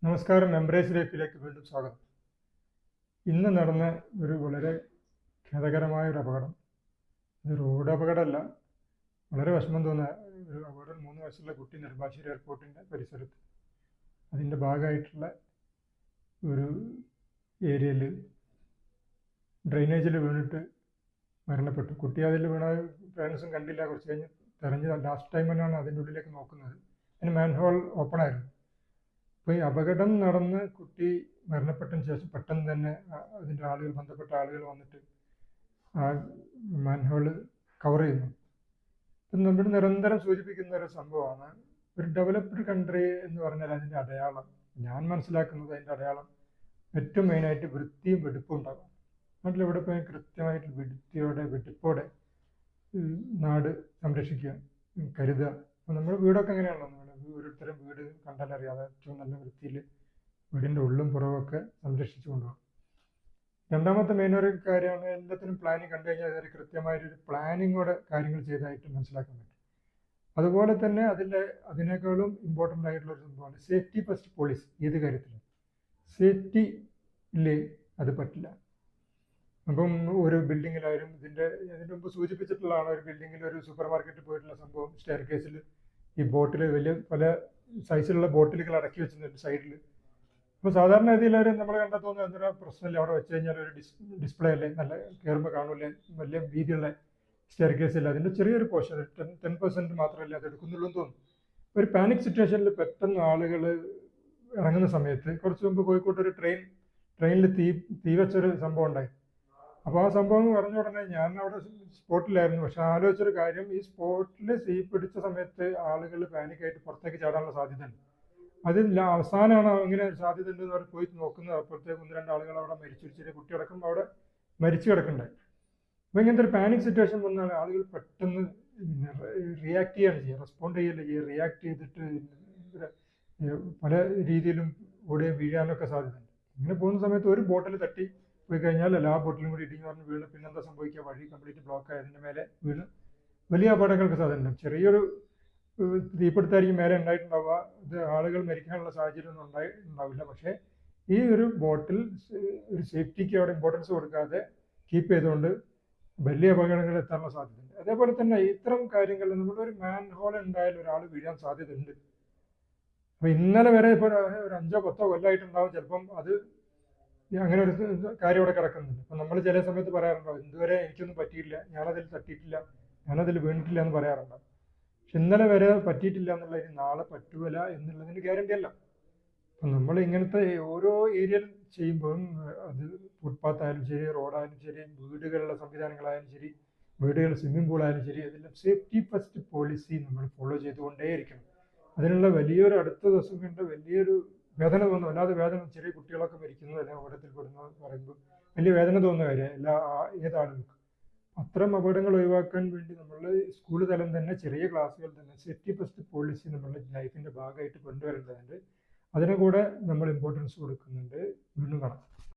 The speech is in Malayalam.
നമസ്കാരം. എംബ്രേസ് ലൈഫിലേക്ക് വീണ്ടും സ്വാഗതം. ഇന്ന് നടന്ന ഒരു വളരെ ഖേദകരമായ ഒരു അപകടം. ഇത് റോഡ് അപകടമല്ല, വളരെ വിഷമം തോന്നുന്ന ഒരു അപകടം. 3 വയസ്സുള്ള കുട്ടി നെടുമ്പാശ്ശേരി എയർപോർട്ടിൻ്റെ പരിസരത്ത് അതിൻ്റെ ഭാഗമായിട്ടുള്ള ഒരു ഏരിയയിൽ ഡ്രെയിനേജിൽ വീണിട്ട് മരണപ്പെട്ടു. കുട്ടി അതിൽ വീണ പേരൻസും കണ്ടില്ല. കുറച്ച് കഴിഞ്ഞ് തെരഞ്ഞ് ലാസ്റ്റ് ടൈം തന്നെയാണ് അതിൻ്റെ ഉള്ളിലേക്ക് നോക്കുന്നത്. അതിന് മാൻഹോൾ ഓപ്പൺ ആയിരുന്നു. അപ്പോൾ ഈ അപകടം നടന്ന് കുട്ടി മരണപ്പെട്ടതിന് ശേഷം പെട്ടെന്ന് തന്നെ അതിൻ്റെ ആളുകൾ, ബന്ധപ്പെട്ട ആളുകൾ വന്നിട്ട് ആ മാൻഹോള് കവർ ചെയ്യുന്നു. ഇപ്പം നമ്മൾ നിരന്തരം സൂചിപ്പിക്കുന്ന ഒരു സംഭവമാണ് ഒരു ഡെവലപ്ഡ് കൺട്രി എന്ന് പറഞ്ഞാൽ അതിൻ്റെ അടയാളം, ഞാൻ മനസ്സിലാക്കുന്നത് അതിൻ്റെ അടയാളം ഏറ്റവും മെയിനായിട്ട് വൃത്തിയും വെടിപ്പും ഉണ്ടാകും. നാട്ടിലെവിടെ പോയി കൃത്യമായിട്ട് വൃത്തിയോടെ വെടിപ്പോടെ നാട് സംരക്ഷിക്കുക, കരുതുക. അപ്പോൾ നമ്മുടെ വീടൊക്കെ എങ്ങനെയാണല്ലോ, നമ്മൾ ഓരോരുത്തരും വീട് കണ്ടാൽ അറിയാതെ ഏറ്റവും നല്ല വൃത്തിയിൽ വീടിൻ്റെ ഉള്ളും പുറമൊക്കെ സംരക്ഷിച്ചു കൊണ്ടുപോകും. രണ്ടാമത്തെ മെയിൻ ഒരു കാര്യമാണ് എല്ലാത്തിനും പ്ലാനിങ് കണ്ടു കഴിഞ്ഞാൽ അതൊരു കൃത്യമായൊരു പ്ലാനിങ്ങോടെ കാര്യങ്ങൾ ചെയ്തതായിട്ട് മനസ്സിലാക്കാൻ പറ്റും. അതുപോലെ തന്നെ അതിനേക്കാളും ഇമ്പോർട്ടൻ്റ് ആയിട്ടുള്ള ഒരു സംഭവമാണ് സേഫ്റ്റി ഫസ്റ്റ് പോളിസി. ഏത് കാര്യത്തിലും സേഫ്റ്റി ഇല്ലേ അത് പറ്റില്ല. അപ്പം ഒരു ബിൽഡിങ്ങിലായാലും ഇതിൻ്റെ മുമ്പ് സൂചിപ്പിച്ചിട്ടുള്ളതാണ്, ഒരു ബിൽഡിങ്ങിൽ ഒരു സൂപ്പർ മാർക്കറ്റിൽ പോയിട്ടുള്ള സംഭവം. സ്റ്റെയർ കേസിൽ ഈ ബോട്ടിൽ വലിയ പല സൈസിലുള്ള ബോട്ടിലുകൾ അടക്കി വെച്ചിട്ടുണ്ട് സൈഡിൽ. അപ്പോൾ സാധാരണ രീതിയിൽ നമ്മൾ കണ്ടാൽ തോന്നുന്നത് എന്തൊരു പ്രശ്നമില്ല, അവിടെ വെച്ച് കഴിഞ്ഞാൽ ഒരു ഡിസ്പ്ലേ അല്ലേ, നല്ല കയറുമ്പോൾ കാണൂല്ലേ, വലിയ വീതിയുള്ള സ്റ്റെയർ കേസില്ല. അതിൻ്റെ ചെറിയൊരു പോർഷൻ 10% മാത്രമല്ല അത് എടുക്കുന്നുള്ളൂ എന്ന് തോന്നും. ഒരു പാനിക് സിറ്റുവേഷനിൽ പെട്ടെന്ന് ആളുകൾ ഇറങ്ങുന്ന സമയത്ത് കുറച്ച് മുമ്പ് കോഴിക്കോട്ട് ഒരു ട്രെയിനിൽ തീ വെച്ചൊരു സംഭവം ഉണ്ടായി. അപ്പോൾ ആ സംഭവം പറഞ്ഞ ഉടനെ ഞാൻ അവിടെ സ്പോട്ടിലായിരുന്നു. പക്ഷെ ആലോചിച്ചൊരു കാര്യം, ഈ സ്പോട്ടിൽ തീ പിടിച്ച സമയത്ത് ആളുകൾ പാനിക്കായിട്ട് പുറത്തേക്ക് ചാടാനുള്ള സാധ്യതയുണ്ട്. അതില്ല അവസാനമാണ് ഇങ്ങനെ ഒരു സാധ്യത ഉണ്ടെന്ന് പറഞ്ഞ് പോയി നോക്കുന്നത്. അപ്പോഴത്തേക്ക് 1-2 ആളുകൾ അവിടെ മരിച്ചു, ചെറിയ കുട്ടിയടക്കം അവിടെ മരിച്ചു കിടക്കണ്ടായി. അപ്പോൾ ഇങ്ങനത്തെ ഒരു പാനിക് സിറ്റുവേഷൻ വന്നാൽ ആളുകൾ പെട്ടെന്ന് റിയാക്ട് ചെയ്യുകയാണ് ചെയ്യുക, റെസ്പോണ്ട് ചെയ്യല്ല ചെയ്യുക. റിയാക്ട് ചെയ്തിട്ട് പല രീതിയിലും ഓടിയ വീഴാനൊക്കെ സാധ്യതയുണ്ട്. ഇങ്ങനെ പോകുന്ന സമയത്ത് ഒരു ബോട്ടിൽ തട്ടി പോയി കഴിഞ്ഞാൽ എല്ലാ ബോട്ടിലും കൂടി ഇടിഞ്ഞു പറഞ്ഞ് വീണ് പിന്നെന്താ സംഭവിക്കുക, വഴി കംപ്ലീറ്റ് ബ്ലോക്ക് ആയതിൻ്റെ മേലെ വീണ് വലിയ അപകടങ്ങൾക്ക് സാധ്യതയുണ്ട്. ചെറിയൊരു തീപിടുത്തായിരിക്കും മേലെ ഉണ്ടായിട്ടുണ്ടാവുക. ഇത് ആളുകൾ മരിക്കാനുള്ള സാഹചര്യം ഒന്നും ഉണ്ടാവില്ല. പക്ഷേ ഈ ഒരു ബോട്ടിൽ ഒരു സേഫ്റ്റിക്ക് അവിടെ ഇമ്പോർട്ടൻസ് കൊടുക്കാതെ കീപ്പ് ചെയ്തുകൊണ്ട് വലിയ അപകടങ്ങൾ എത്താനുള്ള സാധ്യതയുണ്ട്. അതേപോലെ തന്നെ ഇത്തരം കാര്യങ്ങളിൽ നമ്മളൊരു മാൻ ഹോൾ ഉണ്ടായാലും ഒരാൾ വീഴാൻ സാധ്യതയുണ്ട്. അപ്പോൾ ഇന്നലെ വരെ ഇപ്പോൾ ഒരു 5-10 കൊല്ലമായിട്ടുണ്ടാവും ചിലപ്പം അത് അങ്ങനെ ഒരു കാര്യം അവിടെ കിടക്കുന്നുണ്ട്. അപ്പം നമ്മൾ ചില സമയത്ത് പറയാറുണ്ടോ, ഇതുവരെ എനിക്കൊന്നും പറ്റിയില്ല, ഞാനതിൽ തട്ടിയിട്ടില്ല, ഞാനതിൽ വീണിട്ടില്ല എന്ന് പറയാറുണ്ടോ. പക്ഷെ ഇന്നലെ വരെ പറ്റിയിട്ടില്ല എന്നുള്ളതിന് നാളെ പറ്റൂല എന്നുള്ളതിന് ഗ്യാരണ്ടി അല്ല. അപ്പം നമ്മൾ ഇങ്ങനത്തെ ഓരോ ഏരിയയിലും ചെയ്യുമ്പോഴും അത് ഫുട്പാത്ത് ആയാലും ശരി, റോഡായാലും ശരി, വീടുകളിലെ സംവിധാനങ്ങളായാലും ശരി, വീടുകൾ സ്വിമ്മിംഗ് പൂളായാലും ശരി, അതെല്ലാം സേഫ്റ്റി ഫസ്റ്റ് പോളിസി നമ്മൾ ഫോളോ ചെയ്തുകൊണ്ടേയിരിക്കണം. അതിനുള്ള വലിയൊരു അടുത്ത ദിവസം കണ്ട വലിയൊരു വേദന തോന്നുന്നു, അല്ലാതെ വേദന, ചെറിയ കുട്ടികളൊക്കെ മരിക്കുന്നത് അല്ലെങ്കിൽ അപകടത്തിൽ പെടുന്ന പറയുമ്പോൾ വലിയ വേദന തോന്നുന്ന കാര്യം ഏതാളുകൾക്കും. അത്തരം അപകടങ്ങൾ ഒഴിവാക്കാൻ വേണ്ടി നമ്മൾ സ്കൂൾ തലം തന്നെ ചെറിയ ക്ലാസ്സുകൾ തന്നെ സേഫ്റ്റി ഫസ്റ്റ് പോളിസി നമ്മളുടെ ലൈഫിൻ്റെ ഭാഗമായിട്ട് കൊണ്ടുവരേണ്ടതുണ്ട്. അതിനെ കൂടെ നമ്മൾ ഇമ്പോർട്ടൻസ് കൊടുക്കുന്നുണ്ട്. വീണ്ടും കാണാം.